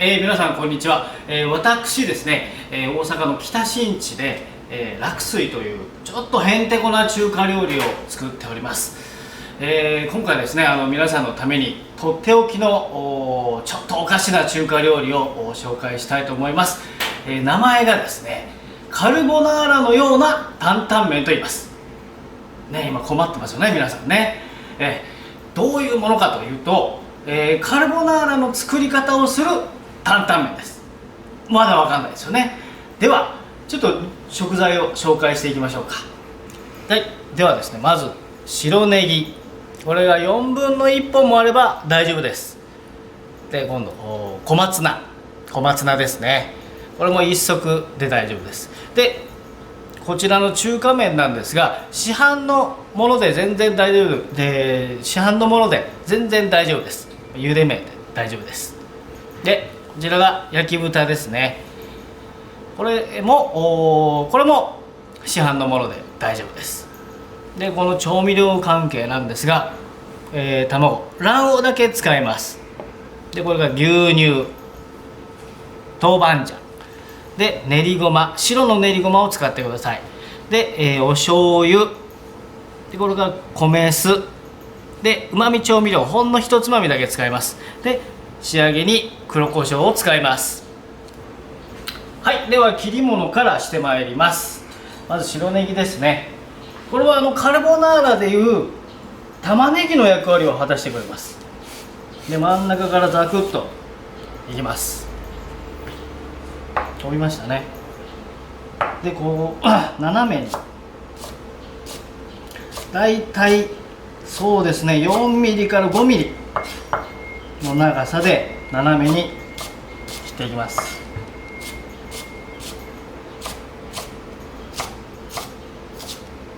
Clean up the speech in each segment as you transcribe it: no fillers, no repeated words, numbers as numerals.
皆さんこんにちは。私ですね、大阪の北新地で、楽水というちょっとへんてこな中華料理を作っております。今回ですね、皆さんのためにとっておきのちょっとおかしな中華料理を紹介したいと思います。名前がですね、カルボナーラのような担々麺と言います。ね、今困ってますよね、皆さんね。どういうものかというと、カルボナーラの作り方をする担々麺です。まだわかんないですよね。ではちょっと食材を紹介していきましょうか。はい、ではですね、まず白ネギ、これが4分の1本もあれば大丈夫です。で、今度小松菜ですね、これも1足で大丈夫です。で、こちらの中華麺なんですが、市販のもので全然大丈夫で、市販のもので全然大丈夫です。茹で麺で大丈夫です。で、こちらが焼き豚ですね。これも市販のもので大丈夫です。で、この調味料関係なんですが、卵、卵黄だけ使います。で、これが牛乳、豆板醤で、練りごま、白の練りごまを使ってください。で、お醤油で、これが米酢で、うまみ調味料ほんの一つまみだけ使います。で、仕上げに黒胡椒を使います。はい、では切り物からしてまいります。まず白ネギですね。これはカルボナーラでいう玉ねぎの役割を果たしてくれます。で、真ん中からザクッといきます。飛びましたね。で、こう斜めにだいたいそうですね、4ミリから5ミリの長さで斜めに切っていきます。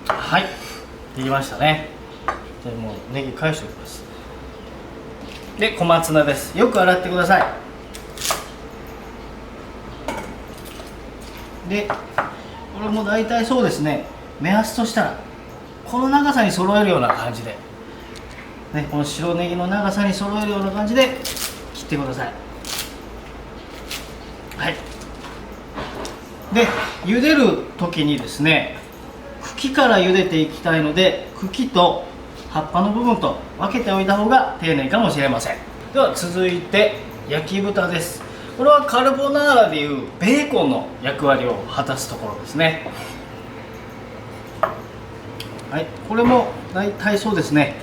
はい、できましたね。で、もうネギ返しておきます。で、小松菜です。よく洗ってください。で、これも大体そうですね、目安としたらこの長さに揃えるような感じで、ね、この白ネギの長さに揃えるような感じで切ってください。はい。で、茹でる時にですね、茎から茹でていきたいので、茎と葉っぱの部分と分けておいた方が丁寧かもしれません。では続いて焼き豚です。これはカルボナーラでいうベーコンの役割を果たすところですね。はい、これも大体そうですね、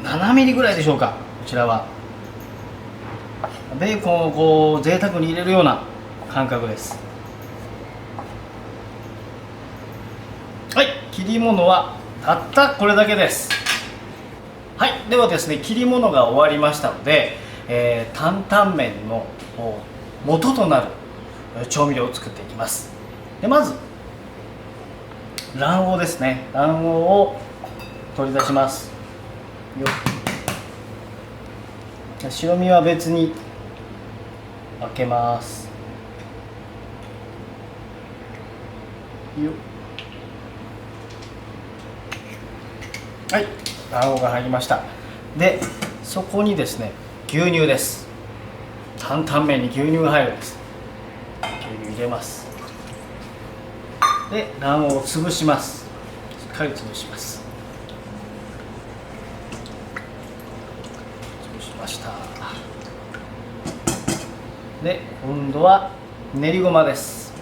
7ミリぐらいでしょうか。こちらはベーコンをこう贅沢に入れるような感覚です。はい、切り物はたったこれだけです。はい、ではですね、切り物が終わりましたので、担々麺の元となる調味料を作っていきます。で、まず卵黄ですね。卵黄を取り出します。白身は別に分けます。はい、卵黄が入りました。で、そこにですね、牛乳です。担々麺に牛乳が入るんです。牛乳入れます。で、卵黄を潰します。しっかり潰します。潰しました。で、今度は練りごまです。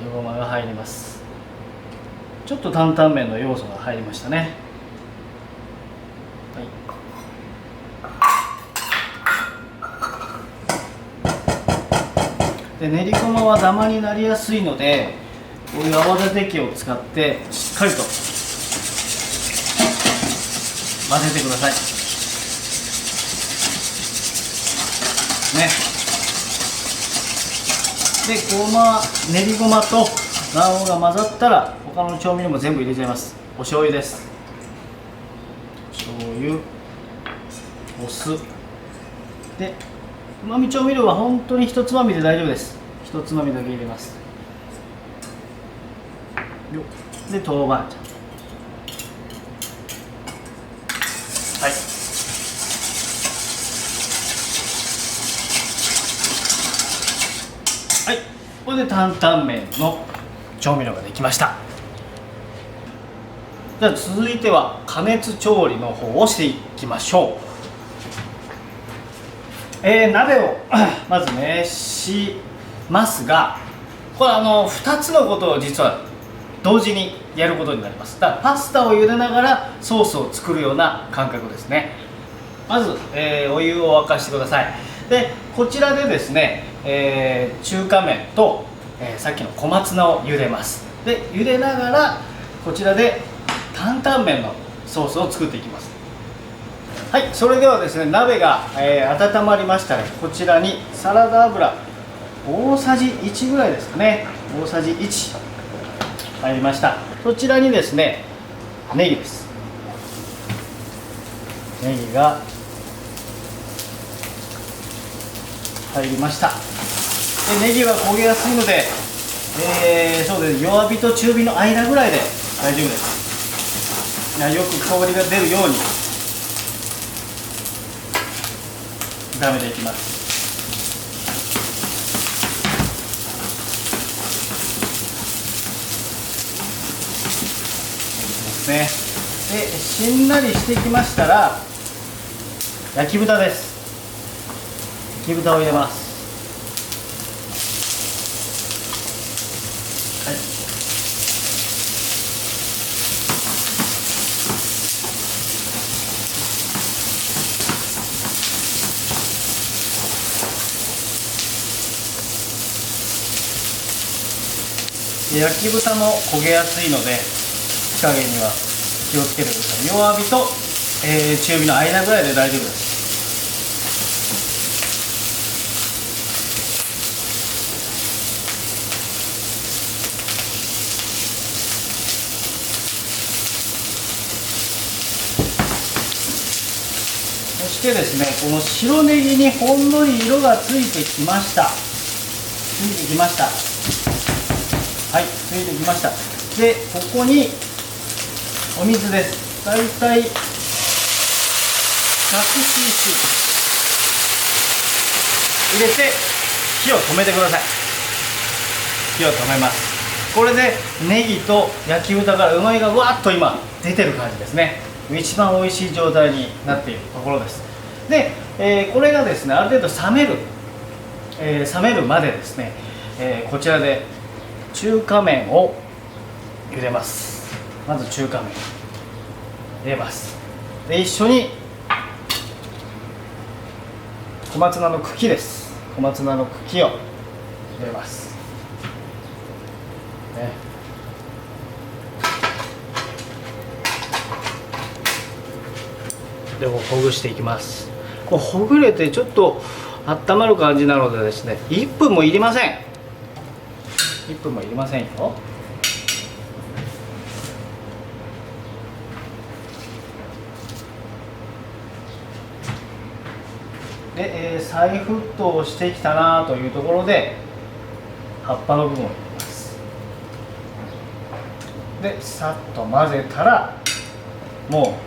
練りごまが入ります。ちょっと担々麺の要素が入りましたね。はい、で、練りごまはダマになりやすいので、こういう泡立て器を使ってしっかりと混ぜてくださいね。で、練りごまと卵黄が混ざったら、他の調味料も全部入れちゃいます。お醤油です。醤油、お酢で、うまみ調味料は本当に一つまみで大丈夫です。一つまみだけ入れます。で、豆板醤、はい、で担々麺の調味料ができました。じゃあ続いては加熱調理の方をしていきましょう。鍋をまず熱しますが、これ2つのことを実は同時にやることになります。だからパスタを茹でながらソースを作るような感覚ですね。まず、お湯を沸かしてください。でこちらでですね、中華麺と、さっきの小松菜を茹でます。で茹でながらこちらで担々麺のソースを作っていきます。はい、それではですね、鍋が、温まりましたら、こちらにサラダ油大さじ1ぐらいですかね、大さじ1入りました。そちらにですね、ネギです。ネギが入りました。でネギは焦げやすいので、そうです、弱火と中火の間ぐらいで大丈夫です。よく香りが出るように炒めていきます。でしんなりしてきましたら焼き豚です。焼き豚を入れます。はい、焼き豚も焦げやすいので火加減には気をつけてください。弱火と、中火の間ぐらいで大丈夫です。そしてですね、この白ネギにほんのり色がついてきました。はい、ついてきました。でここにお水です。だいたい 100cc 入れて火を止めてください。火を止めます。これでネギと焼き豚からうまみがわっと今出てる感じですね。一番美味しい状態になっているところです。で、これがですね、ある程度冷めるまでですね、こちらで中華麺を茹でます。まず中華麺入れます。で一緒に小松菜の茎です。小松菜の茎を入れます、ね、でもほぐしていきます。こうほぐれてちょっと温まる感じなのでですね、1分もいりません。1分もいりませんよ。で、再沸騰してきたなというところで葉っぱの部分を入れます。でさっと混ぜたらも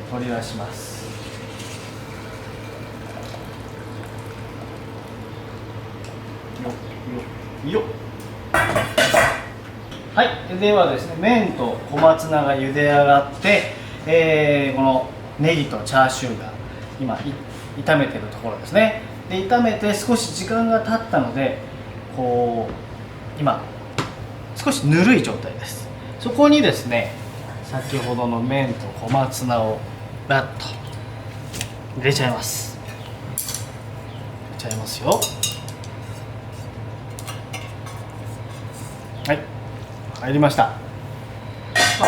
う取り出します。よっはい、ではですね、麺と小松菜が茹で上がって、このネギとチャーシューが今炒めてるところですね。で炒めて少し時間が経ったのでこう今少しぬるい状態です。そこにですね、先ほどの麺と小松菜をラッと入れちゃいます。入れちゃいますよ。はい、入りました。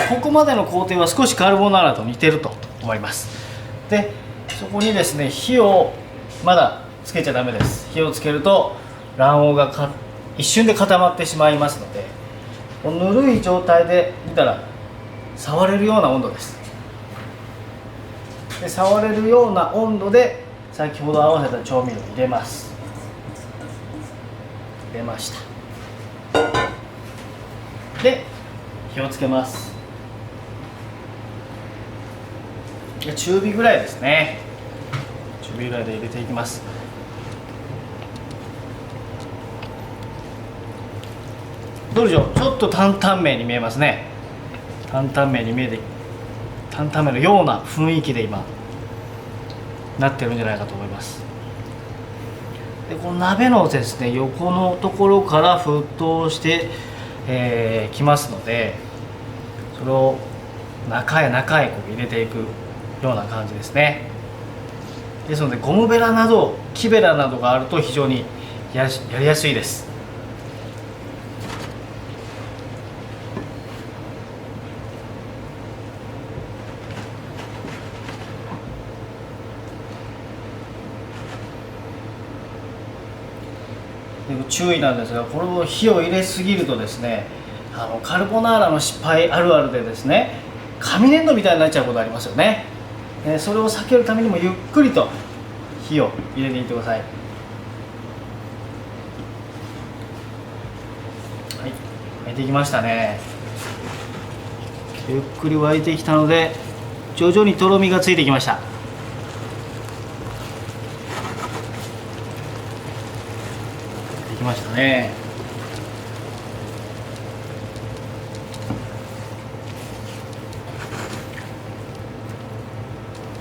ここまでの工程は少しカルボナーラと似てると思います。でそこにですね、火をまだつけちゃダメです。火をつけると卵黄が一瞬で固まってしまいますので、ぬるい状態で見たら触れるような温度です。で触れるような温度で先ほど合わせた調味料を入れます。入れました。で火をつけます。中火ぐらいですね。中火ぐらいで入れていきます。どうでしょう、ちょっと担々麺に見えますね。担々麺に見えて、担々麺のような雰囲気で今なってるんじゃないかと思います。でこの鍋のですね、横のところから沸騰してきますので、それを中へ中へこう入れていくような感じですね。ですのでゴムベラなど木ベラなどがあると非常にやりやすいです。注意なんですが、これを火を入れすぎるとですね、カルボナーラの失敗あるあるでですね、紙粘土みたいになっちゃうことありますよね。それを避けるためにもゆっくりと火を入れていってください。はい、沸いてきましたね。ゆっくり沸いてきたので徐々にとろみがついてきました。できましたね。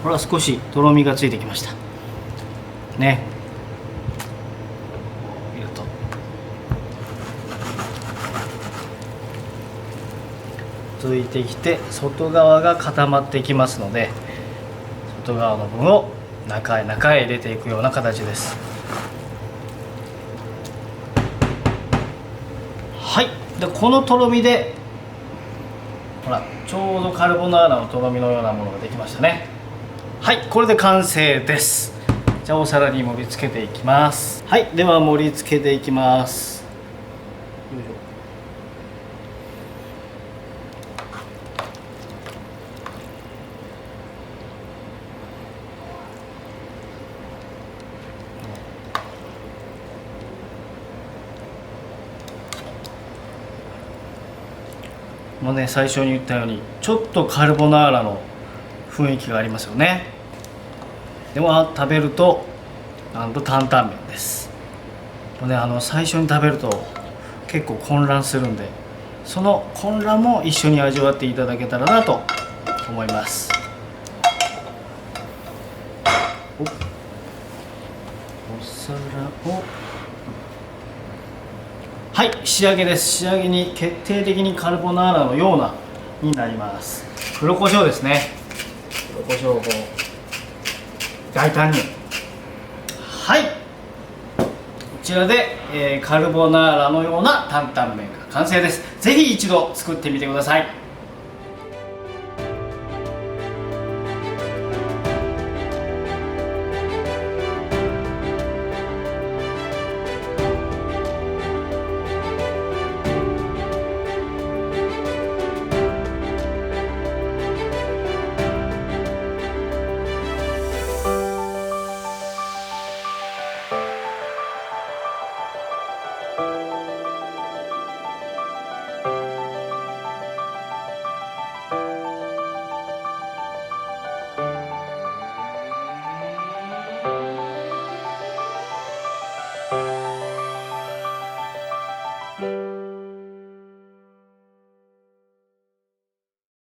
ほら、少しとろみがついてきましたね。見るとついてきて外側が固まってきますので、外側の分を中へ中へ入れていくような形です。はい、でこのとろみでほら、ちょうどカルボナーラのとろみのようなものができましたね。はい、これで完成です。じゃあお皿に盛り付けていきます。はい、では盛り付けていきます。よいしょ。もうね、最初に言ったようにちょっとカルボナーラの雰囲気がありますよね。でも食べるとなんと担々麺です。もうね、最初に食べると結構混乱するんで、その混乱も一緒に味わっていただけたらなと思います。お皿を、はい、仕上げです。仕上げに決定的にカルボナーラのようなになります。黒胡椒ですね。黒胡椒を大胆に。はい、こちらで、カルボナーラのような担々麺が完成です。ぜひ一度作ってみてください。